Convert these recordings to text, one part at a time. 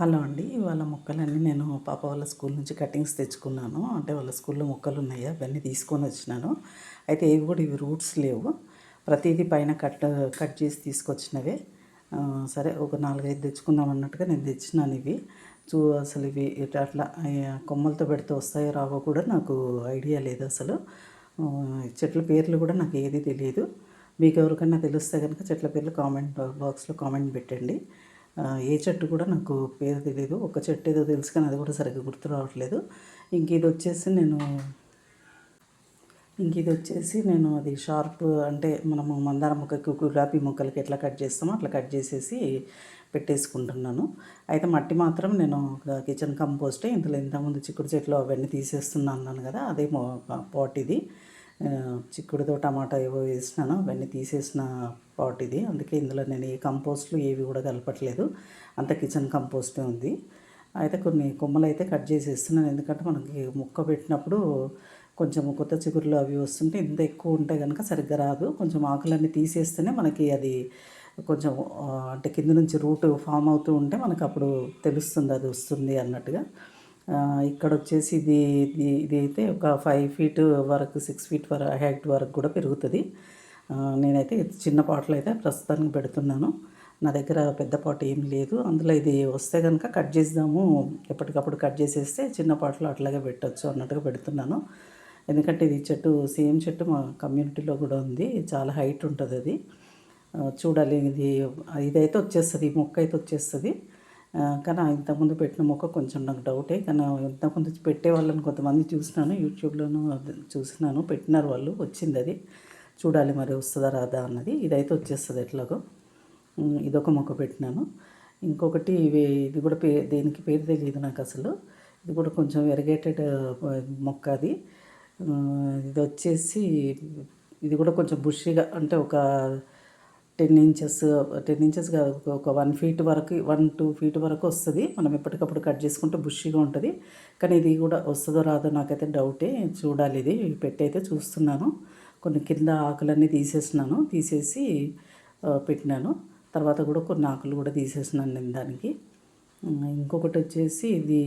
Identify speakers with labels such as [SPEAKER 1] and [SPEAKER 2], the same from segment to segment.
[SPEAKER 1] Hello అండి. ఇవాళ మొక్కలన్నీ నేను పాప వాళ్ళ స్కూల్ నుంచి కటింగ్స్ తెచ్చుకున్నాను. అంటే వాళ్ళ స్కూల్‌లో మొక్కలు ఉన్నాయి. అవన్నీ తీసుకొని వచ్చినాను. అయితే ఏవి కూడా ఇవి రూట్స్ లేవు. ప్రతీది పైన కట్ చేసి తీసుకొచ్చినవే. సరే ఒక 4, 5 తెచ్చుకుందాం అన్నట్టుగా నేను తెచ్చినాను ఇవి. అసలు ఇవి అట్లా కొమ్మలతో పెడితే వస్తాయో రావో కూడా నాకు ఐడియా లేదు అసలు. చెట్ల పేర్లు కూడా నాకు ఏది తెలియదు. మీకు ఎవరికైనా తెలిస్తే కనుక చెట్ల పేర్లు కామెంట్ బాక్స్‌లో కామెంట్ పెట్టండి. ఏ చెట్టు కూడా నాకు పేరు తెలీదు. ఒక చెట్టు ఏదో తెలుసు కానీ అది కూడా సరిగ్గా గుర్తు రావట్లేదు. ఇంక ఇదొచ్చేసి నేను అది షార్ప్ అంటే మనము మందార మొక్కకి, గులాబీ మొక్కలకి ఎట్లా కట్ చేస్తామో అట్లా కట్ చేసేసి పెట్టేసుకుంటున్నాను. అయితే మట్టి మాత్రం నేను కిచెన్ కంపోస్టే. ఇందులో ఇంతకుముందు చిక్కుడు చెట్లు అవన్నీ తీసేస్తున్నా అన్నాను కదా, అదే పాట్ ఇది. చిక్కుడుతో టమాటా ఏవో వేసినాను, అవన్నీ తీసేసిన పాట్ ఇది. అందుకే ఇందులో నేను ఏ కంపోస్ట్లు ఏవి కూడా కలపట్లేదు. అంత కిచెన్ కంపోస్టే ఉంది. అయితే కొన్ని కొమ్మలు అయితే కట్ చేసేస్తున్నాను. ఎందుకంటే మనకి మొక్క పెట్టినప్పుడు కొంచెం కొత్త చిగురులు అవి వస్తుంటే ఇంత ఎక్కువ ఉంటే కనుక సరిగ్గా రాదు. కొంచెం ఆకులన్నీ తీసేస్తేనే మనకి అది కొంచెం అంటే కింద నుంచి రూట్ ఫామ్ అవుతూ ఉంటే మనకు అప్పుడు తెలుస్తుంది అది వస్తుంది అన్నట్టుగా. ఇక్కడ వచ్చేసి ఇది అయితే ఒక 5 ఫీట్ వరకు, 6 ఫీట్ హైట్ వరకు కూడా పెరుగుతుంది. నేనైతే చిన్న పాటలు అయితే ప్రస్తుతానికి పెడుతున్నాను. నా దగ్గర పెద్ద పాట ఏం లేదు. అందులో ఇది వస్తే కనుక కట్ చేద్దాము, ఎప్పటికప్పుడు కట్ చేసేస్తే చిన్న పాటలు అట్లాగే పెట్టచ్చు అన్నట్టుగా పెడుతున్నాను. ఎందుకంటే ఇది సేమ్ చెట్టు మా కమ్యూనిటీలో కూడా ఉంది. చాలా హైట్ ఉంటుంది అది. చూడాలి. ఇదైతే వచ్చేస్తుంది, ఈ మొక్క అయితే వచ్చేస్తుంది. కానీ ఇంతకుముందు పెట్టిన మొక్క కొంచెం నాకు డౌటే. కానీ ఇంతకుముందు పెట్టే వాళ్ళని కొంతమంది చూసినాను, యూట్యూబ్లోనూ చూసినాను, పెట్టినారు వాళ్ళు, వచ్చింది అది. చూడాలి మరి వస్తుందా రాదా అన్నది. ఇదైతే వచ్చేస్తుంది ఎట్లాగో. ఇదొక మొక్క పెట్టినాను. ఇంకొకటి ఇది కూడా దేనికి పేరు తెలియదు నాకు అసలు. ఇది కూడా కొంచెం వెరిగేటెడ్ మొక్క అది. ఇది వచ్చేసి ఇది కూడా కొంచెం బుషీగా, అంటే ఒక 10 ఇంచెస్ కాదు, ఒక 1 ఫీట్ వరకు, 1-2 ఫీట్ వరకు వస్తుంది. మనం ఎప్పటికప్పుడు కట్ చేసుకుంటే బుషీగా ఉంటుంది. కానీ ఇది కూడా వస్తుందో రాదో నాకైతే డౌటే. చూడాలి. ఇది పెట్టయితే చూస్తున్నాను. కొన్ని కింద ఆకులన్నీ తీసేసి పెట్టినాను. తర్వాత కూడా కొన్ని ఆకులు కూడా తీసేసినాను నేను దానికి. ఇంకొకటి వచ్చేసి ఇది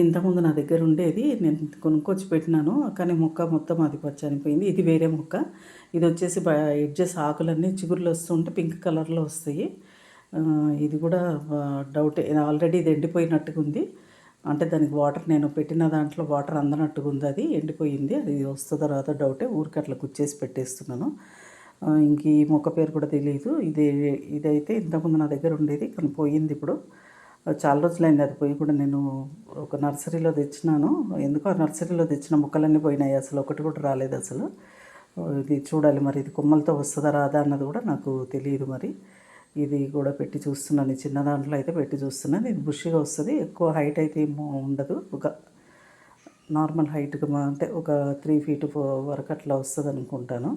[SPEAKER 1] ఇంతకుముందు నా దగ్గర ఉండేది, నేను కొనుక్కొచ్చి పెట్టినాను. కానీ మొక్క మొత్తం అది చనిపోయింది. ఇది వేరే మొక్క. ఇది వచ్చేసి ఎడ్జెస్ ఆకులన్నీ చిగుర్లు వస్తుంటే పింక్ కలర్లో వస్తాయి. ఇది కూడా డౌటే. ఆల్రెడీ ఇది ఎండిపోయినట్టుగా ఉంది. అంటే దానికి వాటర్, నేను పెట్టిన దాంట్లో వాటర్ అందనట్టుగా ఉంది. అది ఎండిపోయింది. అది వస్తుందో రాదో డౌటే. ఊరికి అట్లా కుచ్చేసి పెట్టేస్తున్నాను. ఇంక ఈ మొక్క పేరు కూడా తెలియదు. ఇదైతే ఇంతకుముందు నా దగ్గర ఉండేది, కానీ పోయింది ఇప్పుడు. చాలా రోజులైంది అది పోయి కూడా. నేను ఒక నర్సరీలో తెచ్చినాను. ఎందుకో ఆ నర్సరీలో తెచ్చిన మొక్కలన్నీ పోయినాయి. అసలు ఒకటి కూడా రాలేదు అసలు. ఇది చూడాలి మరి, ఇది కొమ్మలతో వస్తుందా రాదా అన్నది కూడా నాకు తెలియదు మరి. ఇది కూడా పెట్టి చూస్తున్నాను. చిన్న దాంట్లో అయితే పెట్టి చూస్తున్నాను. ఇది బుషిగా వస్తుంది. ఎక్కువ హైట్ అయితే ఏమో ఉండదు. ఒక నార్మల్ హైట్గా, అంటే ఒక 3 ఫీట్ వరకు అట్లా వస్తుంది అనుకుంటాను.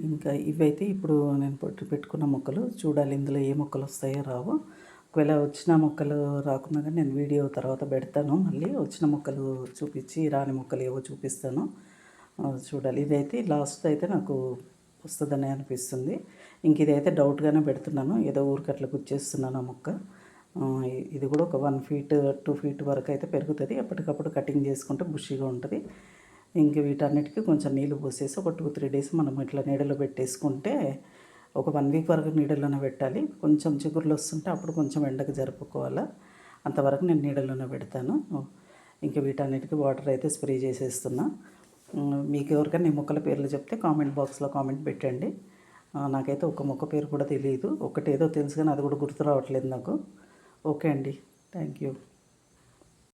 [SPEAKER 1] ఇంకా ఇవైతే ఇప్పుడు నేను పెట్టుకున్న మొక్కలు. చూడాలి ఇందులో ఏ మొక్కలు వస్తాయో రావో. ఒకవేళ వచ్చిన మొక్కలు రాకున్నా కానీ నేను వీడియో తర్వాత పెడతాను. మళ్ళీ వచ్చిన మొక్కలు చూపించి రాని మొక్కలు ఏవో చూపిస్తాను. చూడాలి. ఇదైతే లాస్ట్ అయితే నాకు వస్తుందని అనిపిస్తుంది. ఇంక ఇదైతే డౌట్గానే పెడుతున్నాను. ఏదో ఊరికి అట్లా గుచ్చేస్తున్నాను ఆ మొక్క. ఇది కూడా ఒక 1 ఫీట్ 2 ఫీట్ వరకు అయితే పెరుగుతుంది. ఎప్పటికప్పుడు కటింగ్ చేసుకుంటే బుషిగా ఉంటుంది. ఇంక వీటన్నిటికీ కొంచెం నీళ్ళు పోసేసి ఒక 2-3 డేస్ మనం ఇట్లా నీడలో పెట్టేసుకుంటే, ఒక 1 వీక్ వరకు నీడలోనే పెట్టాలి. కొంచెం చిగుర్లు వస్తుంటే అప్పుడు కొంచెం ఎండకు జరుపుకోవాలా. అంతవరకు నేను నీడలోనే పెడతాను. ఇంక వీటన్నిటికీ వాటర్ అయితే స్ప్రే చేసేస్తున్నా. మీకు ఎవరికైనా ఈ మొక్కల పేర్లు చెప్తే కామెంట్ బాక్స్లో కామెంట్ పెట్టండి. నాకైతే ఒక మొక్క పేరు కూడా తెలియదు. ఒకటి ఏదో తెలుసు కానీ అది కూడా గుర్తు రావట్లేదు నాకు. ఓకే అండి, థ్యాంక్ యూ.